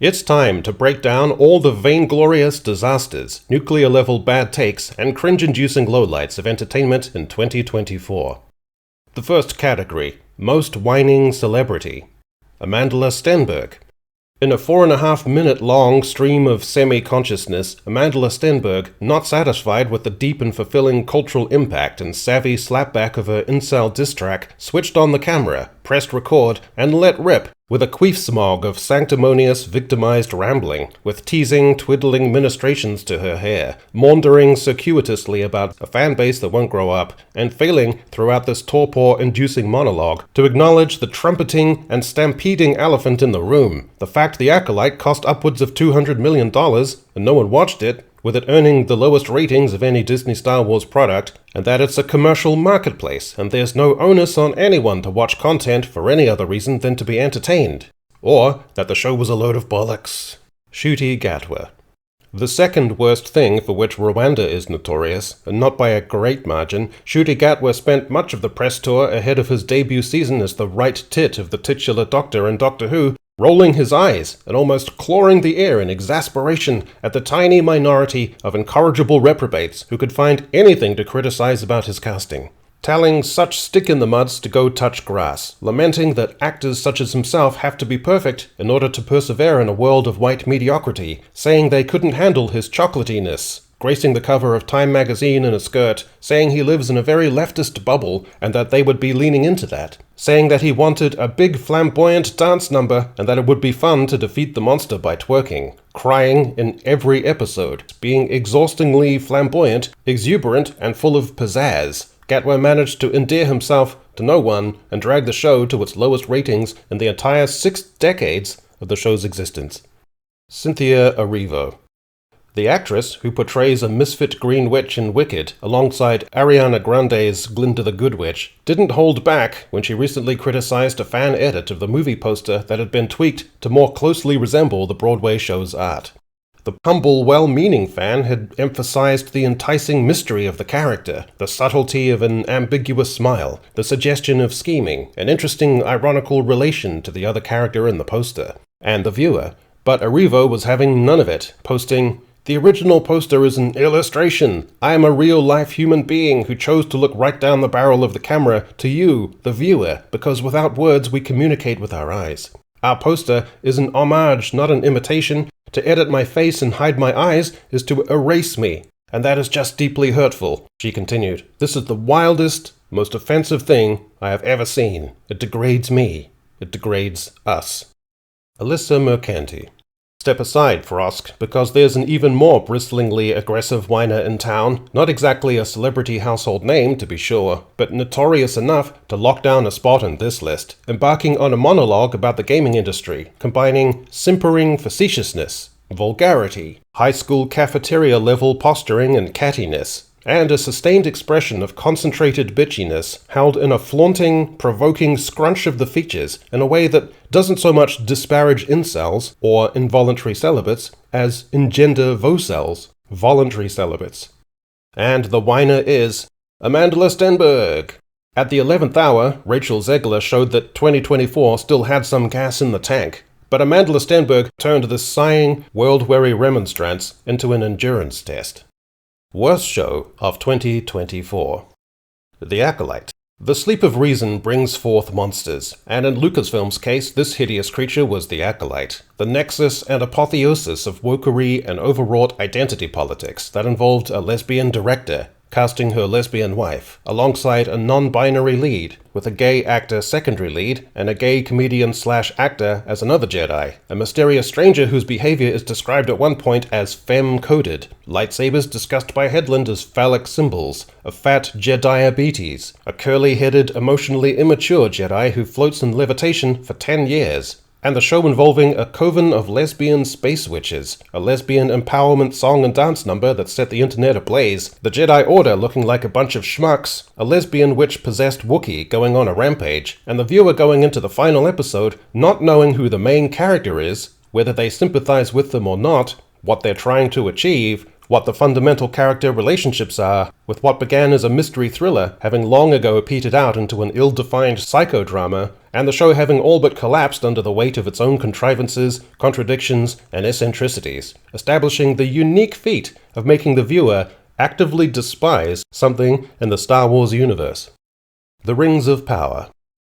It's time to break down all the vainglorious disasters, nuclear-level bad takes, and cringe-inducing lowlights of entertainment in 2024. The first category, Most Whining Celebrity. Amanda Stenberg. In a 4.5-minute-long stream of semi-consciousness, Amanda Stenberg, not satisfied with the deep and fulfilling cultural impact and savvy slapback of her incel diss track, switched on the camera, pressed record, and let rip, with a queef-smog of sanctimonious, victimized rambling, with teasing, twiddling ministrations to her hair, maundering circuitously about a fanbase that won't grow up, and failing, throughout this torpor-inducing monologue, to acknowledge the trumpeting and stampeding elephant in the room, the fact the Acolyte cost upwards of $200 million, and no one watched it, with it earning the lowest ratings of any Disney Star Wars product, and that it's a commercial marketplace, and there's no onus on anyone to watch content for any other reason than to be entertained. Or that the show was a load of bollocks. Ncuti Gatwa. The second worst thing for which Rwanda is notorious, and not by a great margin, Ncuti Gatwa spent much of the press tour ahead of his debut season as the right tit of the titular Doctor in Doctor Who, rolling his eyes and almost clawing the air in exasperation at the tiny minority of incorrigible reprobates who could find anything to criticize about his casting. Telling such stick-in-the-muds to go touch grass, lamenting that actors such as himself have to be perfect in order to persevere in a world of white mediocrity, saying they couldn't handle his chocolatiness, gracing the cover of Time magazine in a skirt, saying he lives in a very leftist bubble and that they would be leaning into that, saying that he wanted a big flamboyant dance number and that it would be fun to defeat the monster by twerking, crying in every episode, being exhaustingly flamboyant, exuberant, and full of pizzazz. Gatwa managed to endear himself to no one and drag the show to its lowest ratings in the entire 6 decades of the show's existence. Cynthia Erivo. The actress, who portrays a misfit green witch in Wicked alongside Ariana Grande's Glinda the Good Witch, didn't hold back when she recently criticized a fan edit of the movie poster that had been tweaked to more closely resemble the Broadway show's art. The humble, well-meaning fan had emphasized the enticing mystery of the character, the subtlety of an ambiguous smile, the suggestion of scheming, an interesting ironical relation to the other character in the poster, and the viewer. But Erivo was having none of it, posting, "The original poster is an illustration. I am a real-life human being who chose to look right down the barrel of the camera to you, the viewer, because without words we communicate with our eyes. Our poster is an homage, not an imitation. To edit my face and hide my eyes is to erase me, and that is just deeply hurtful," she continued. "This is the wildest, most offensive thing I have ever seen. It degrades me. It degrades us." Alyssa Mercanti. Step aside, Frosk, because there's an even more bristlingly aggressive whiner in town, not exactly a celebrity household name, to be sure, but notorious enough to lock down a spot in this list, embarking on a monologue about the gaming industry, combining simpering facetiousness, vulgarity, high school cafeteria-level posturing and cattiness, and a sustained expression of concentrated bitchiness held in a flaunting, provoking scrunch of the features in a way that doesn't so much disparage incels, or involuntary celibates, as engender vocels, voluntary celibates. And the whiner is Amanda Stenberg. At the 11th hour, Rachel Zegler showed that 2024 still had some gas in the tank, but Amanda Stenberg turned this sighing, world-weary remonstrance into an endurance test. Worst show of 2024. The Acolyte. The sleep of reason brings forth monsters, and in Lucasfilm's case, this hideous creature was the Acolyte, the nexus and apotheosis of wokery and overwrought identity politics that involved a lesbian director casting her lesbian wife, alongside a non-binary lead, with a gay actor secondary lead, and a gay comedian/actor as another Jedi, a mysterious stranger whose behavior is described at one point as femme-coded, lightsabers discussed by Headland as phallic symbols, a fat Jedi-abetes, a curly-headed, emotionally immature Jedi who floats in levitation for 10 years, and the show involving a coven of lesbian space witches, a lesbian empowerment song and dance number that set the internet ablaze, the Jedi Order looking like a bunch of schmucks, a lesbian witch-possessed Wookiee going on a rampage, and the viewer going into the final episode not knowing who the main character is, whether they sympathize with them or not, what they're trying to achieve, what the fundamental character relationships are, with what began as a mystery thriller having long ago petered out into an ill-defined psychodrama, and the show having all but collapsed under the weight of its own contrivances, contradictions, and eccentricities, establishing the unique feat of making the viewer actively despise something in the Star Wars universe. The Rings of Power.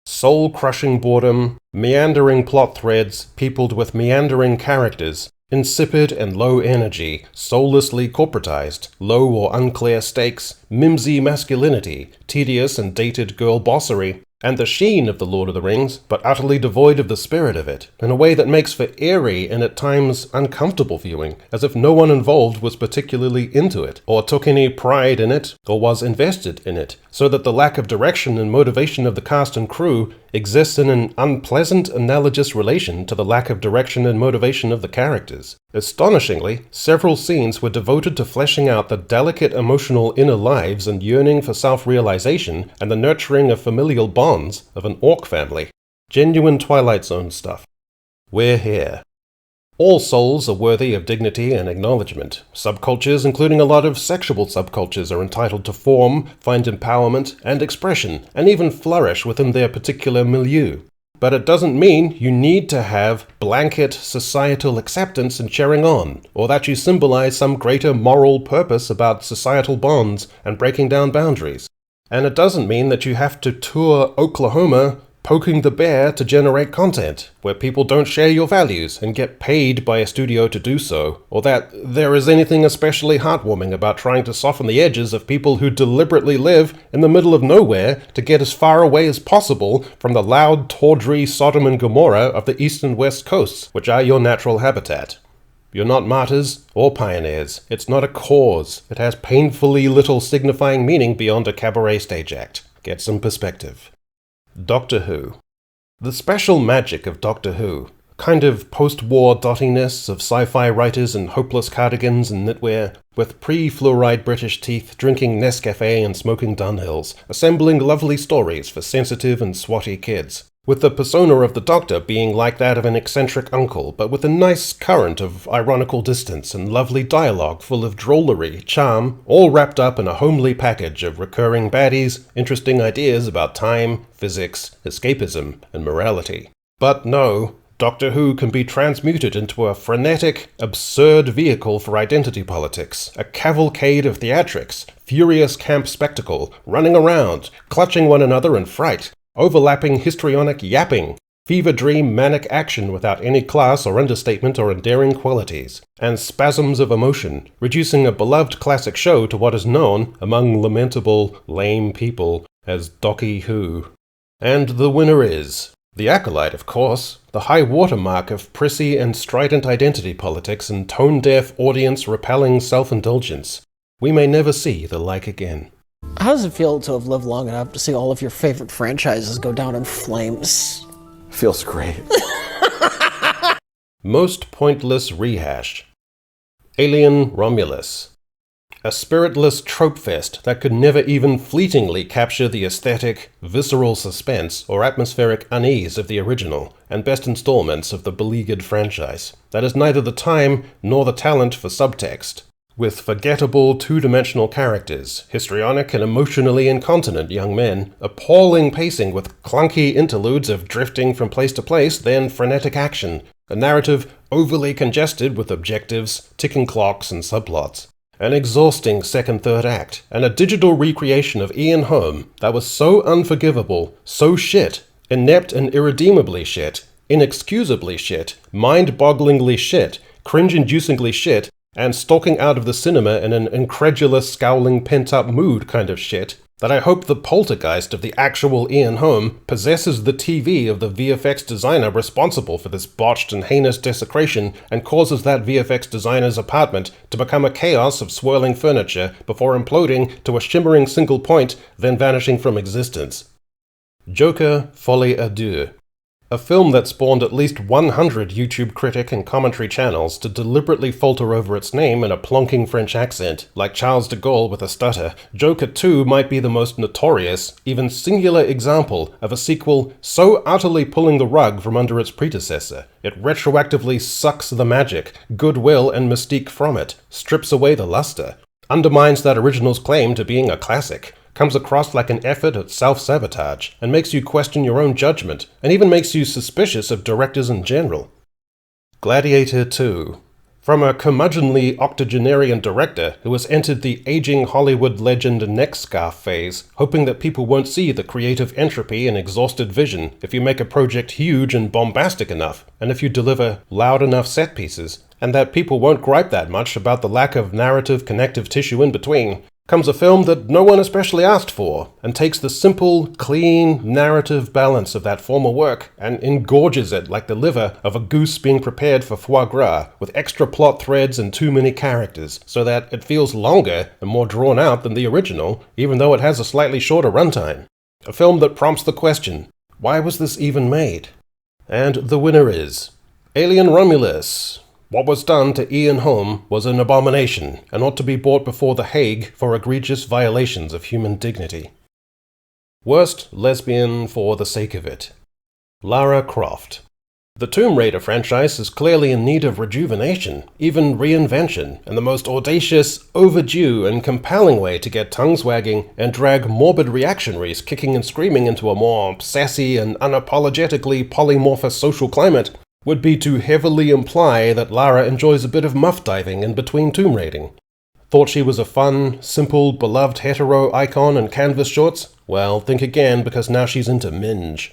Soul-crushing boredom, meandering plot threads peopled with meandering characters, insipid and low energy, soullessly corporatized, low or unclear stakes, mimsy masculinity, tedious and dated girl bossery, and the sheen of The Lord of the Rings, but utterly devoid of the spirit of it, in a way that makes for eerie and at times uncomfortable viewing, as if no one involved was particularly into it, or took any pride in it, or was invested in it, so that the lack of direction and motivation of the cast and crew exists in an unpleasant analogous relation to the lack of direction and motivation of the characters. Astonishingly, several scenes were devoted to fleshing out the delicate emotional inner lives and yearning for self-realization and the nurturing of familial bonds of an orc family. Genuine Twilight Zone stuff. We're here. All souls are worthy of dignity and acknowledgement. Subcultures, including a lot of sexual subcultures, are entitled to form, find empowerment and expression, and even flourish within their particular milieu. But it doesn't mean you need to have blanket societal acceptance and cheering on, or that you symbolize some greater moral purpose about societal bonds and breaking down boundaries. And it doesn't mean that you have to tour Oklahoma poking the bear to generate content, where people don't share your values and get paid by a studio to do so, or that there is anything especially heartwarming about trying to soften the edges of people who deliberately live in the middle of nowhere to get as far away as possible from the loud, tawdry Sodom and Gomorrah of the east and west coasts, which are your natural habitat. You're not martyrs or pioneers. It's not a cause. It has painfully little signifying meaning beyond a cabaret stage act. Get some perspective. Doctor Who. The special magic of Doctor Who, kind of post-war dottiness of sci-fi writers in hopeless cardigans and knitwear, with pre-fluoride British teeth drinking Nescafe and smoking Dunhills, assembling lovely stories for sensitive and swotty kids, with the persona of the Doctor being like that of an eccentric uncle, but with a nice current of ironical distance and lovely dialogue full of drollery, charm, all wrapped up in a homely package of recurring baddies, interesting ideas about time, physics, escapism, and morality. But no, Doctor Who can be transmuted into a frenetic, absurd vehicle for identity politics, a cavalcade of theatrics, furious camp spectacle, running around, clutching one another in fright, overlapping histrionic yapping, fever dream manic action without any class or understatement or endearing qualities, and spasms of emotion, reducing a beloved classic show to what is known, among lamentable, lame people, as Docky Who. And the winner is The Acolyte, of course, the high watermark of prissy and strident identity politics and tone-deaf audience-repelling self-indulgence. We may never see the like again. How does it feel to have lived long enough to see all of your favorite franchises go down in flames? Feels great. Most pointless rehash. Alien Romulus. A spiritless trope fest that could never even fleetingly capture the aesthetic, visceral suspense or atmospheric unease of the original and best installments of the beleaguered franchise. That is neither the time nor the talent for subtext. With forgettable two-dimensional characters, histrionic and emotionally incontinent young men, appalling pacing with clunky interludes of drifting from place to place, then frenetic action, a narrative overly congested with objectives, ticking clocks, and subplots, an exhausting second-third act, and a digital recreation of Ian Holm that was so unforgivable, so shit, inept and irredeemably shit, inexcusably shit, mind-bogglingly shit, cringe-inducingly shit, and stalking out of the cinema in an incredulous, scowling, pent-up mood kind of shit, that I hope the poltergeist of the actual Ian Holm possesses the TV of the VFX designer responsible for this botched and heinous desecration and causes that VFX designer's apartment to become a chaos of swirling furniture before imploding to a shimmering single point, then vanishing from existence. Joker Folie à Deux. A film that spawned at least 100 YouTube critic and commentary channels to deliberately falter over its name in a plonking French accent, like Charles de Gaulle with a stutter, Joker 2 might be the most notorious, even singular example of a sequel so utterly pulling the rug from under its predecessor. It retroactively sucks the magic, goodwill, and mystique from it, strips away the luster, undermines that original's claim to being a classic, comes across like an effort at self-sabotage, and makes you question your own judgment, and even makes you suspicious of directors in general. Gladiator 2. From a curmudgeonly octogenarian director who has entered the aging Hollywood legend neck scarf phase, hoping that people won't see the creative entropy and exhausted vision if you make a project huge and bombastic enough, and if you deliver loud enough set pieces, and that people won't gripe that much about the lack of narrative connective tissue in between, comes a film that no one especially asked for, and takes the simple, clean, narrative balance of that former work and engorges it like the liver of a goose being prepared for foie gras, with extra plot threads and too many characters, so that it feels longer and more drawn out than the original, even though it has a slightly shorter runtime. A film that prompts the question, why was this even made? And the winner is Alien Romulus. What was done to Ian Holm was an abomination, and ought to be brought before The Hague for egregious violations of human dignity. Worst lesbian for the sake of it. Lara Croft. The Tomb Raider franchise is clearly in need of rejuvenation, even reinvention, and the most audacious, overdue, and compelling way to get tongues wagging and drag morbid reactionaries kicking and screaming into a more sassy and unapologetically polymorphous social climate would be to heavily imply that Lara enjoys a bit of muff diving in between tomb raiding. Thought she was a fun, simple, beloved hetero icon in canvas shorts? Well, think again, because now she's into minge.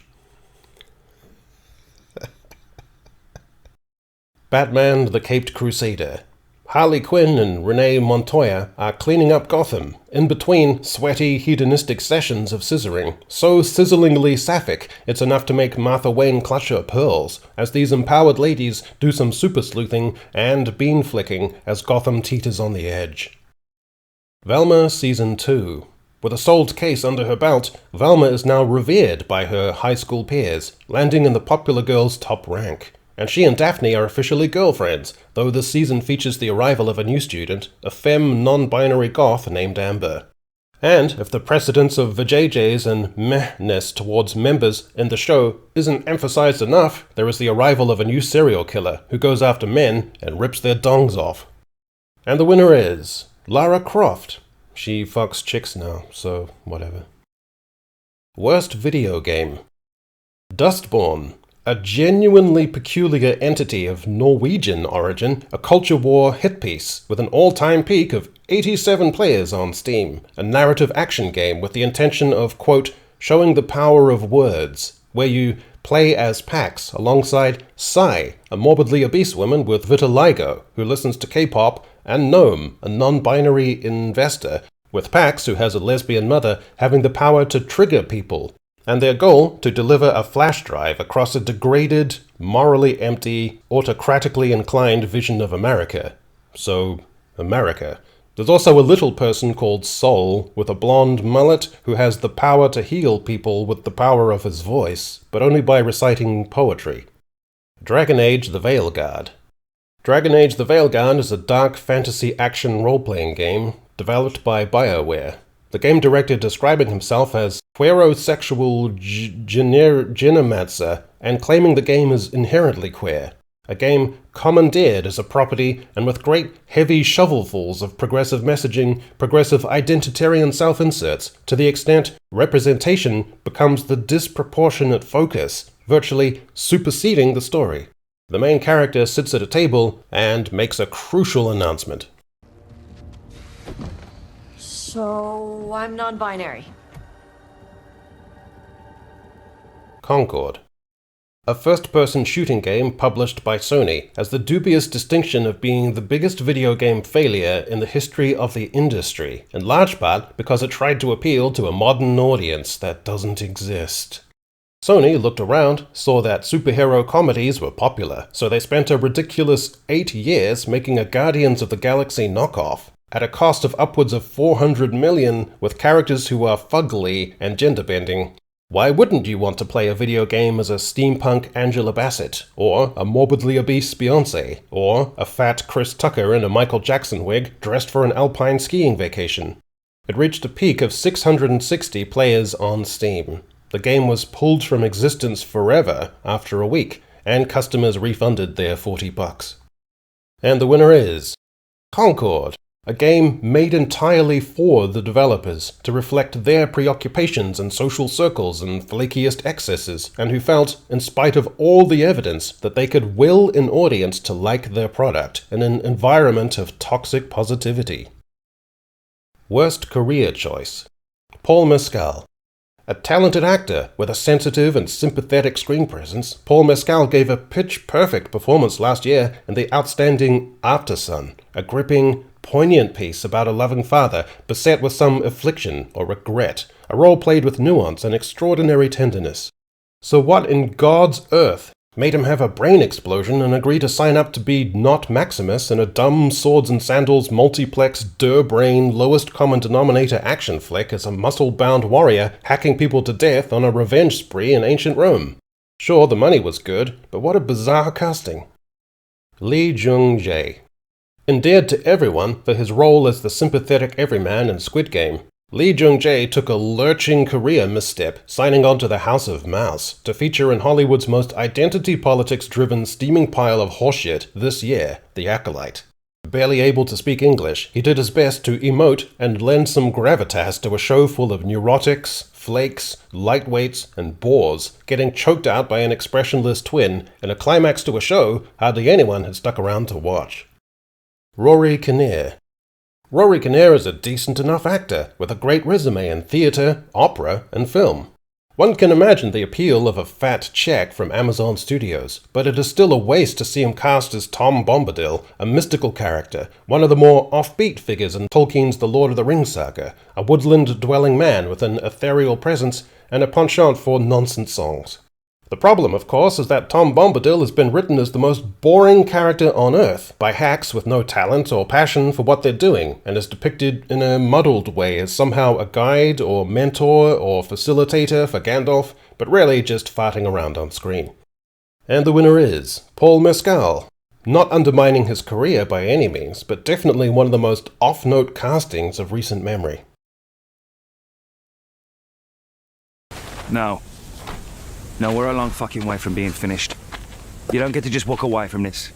Batman the Caped Crusader. Harley Quinn and Renee Montoya are cleaning up Gotham, in between sweaty, hedonistic sessions of scissoring, so sizzlingly sapphic it's enough to make Martha Wayne clutch her pearls, as these empowered ladies do some super sleuthing and bean flicking as Gotham teeters on the edge. Velma Season 2. With a solved case under her belt, Velma is now revered by her high school peers, landing in the popular girl's top rank. And she and Daphne are officially girlfriends, though this season features the arrival of a new student, a femme non-binary goth named Amber. And if the precedence of vajayjays and mehness towards members in the show isn't emphasized enough, there is the arrival of a new serial killer who goes after men and rips their dongs off. And the winner is Lara Croft. She fucks chicks now, so whatever. Worst video game. Dustborn. A genuinely peculiar entity of Norwegian origin, a culture war hit piece with an all-time peak of 87 players on Steam, a narrative action game with the intention of, quote, showing the power of words, where you play as Pax alongside Sai, a morbidly obese woman with vitiligo who listens to K-pop, and Gnome, a non-binary investor, with Pax, who has a lesbian mother, having the power to trigger people, and their goal to deliver a flash drive across a degraded, morally empty, autocratically inclined vision of America. So, America. There's also a little person called Soul, with a blonde mullet, who has the power to heal people with the power of his voice, but only by reciting poetry. Dragon Age the Veilguard. Dragon Age the Veilguard is a dark fantasy action role-playing game developed by BioWare. The game director describing himself as queerosexual genomancer and claiming the game is inherently queer. A game commandeered as a property and with great heavy shovelfuls of progressive messaging, progressive identitarian self-inserts, to the extent representation becomes the disproportionate focus, virtually superseding the story. The main character sits at a table and makes a crucial announcement. So, I'm non-binary. Concord. A first-person shooting game published by Sony has the dubious distinction of being the biggest video game failure in the history of the industry, in large part because it tried to appeal to a modern audience that doesn't exist. Sony looked around, saw that superhero comedies were popular, so they spent a ridiculous 8 years making a Guardians of the Galaxy knockoff, at a cost of upwards of $400 million, with characters who are fugly and gender-bending. Why wouldn't you want to play a video game as a steampunk Angela Bassett, or a morbidly obese Beyoncé, or a fat Chris Tucker in a Michael Jackson wig dressed for an alpine skiing vacation? It reached a peak of 660 players on Steam. The game was pulled from existence forever after a week, and customers refunded their $40. And the winner is Concord. A game made entirely for the developers to reflect their preoccupations and social circles and flakiest excesses, and who felt, in spite of all the evidence, that they could will an audience to like their product in an environment of toxic positivity. Worst career choice. Paul Mescal. A talented actor with a sensitive and sympathetic screen presence, Paul Mescal gave a pitch-perfect performance last year in the outstanding Aftersun, a gripping, poignant piece about a loving father beset with some affliction or regret, a role played with nuance and extraordinary tenderness. So what in God's earth made him have a brain explosion and agree to sign up to be not Maximus in a dumb swords and sandals multiplex brain lowest common denominator action flick as a muscle-bound warrior hacking people to death on a revenge spree in ancient Rome? Sure, the money was good, but what a bizarre casting. Lee Jung-jae. Endeared to everyone for his role as the sympathetic everyman in Squid Game, Lee Jung-jae took a lurching career misstep, signing on to the House of Mouse, to feature in Hollywood's most identity politics-driven steaming pile of horseshit this year, The Acolyte. Barely able to speak English, he did his best to emote and lend some gravitas to a show full of neurotics, flakes, lightweights, and bores, getting choked out by an expressionless twin in a climax to a show hardly anyone had stuck around to watch. Rory Kinnear. Rory Kinnear is a decent enough actor, with a great resume in theatre, opera, and film. One can imagine the appeal of a fat check from Amazon Studios, but it is still a waste to see him cast as Tom Bombadil, a mystical character, one of the more offbeat figures in Tolkien's The Lord of the Rings saga, a woodland-dwelling man with an ethereal presence and a penchant for nonsense songs. The problem, of course, is that Tom Bombadil has been written as the most boring character on Earth by hacks with no talent or passion for what they're doing, and is depicted in a muddled way as somehow a guide or mentor or facilitator for Gandalf, but really just farting around on screen. And the winner is Paul Mescal. Not undermining his career by any means, but definitely one of the most off-note castings of recent memory. No, we're a long fucking way from being finished. You don't get to just walk away from this.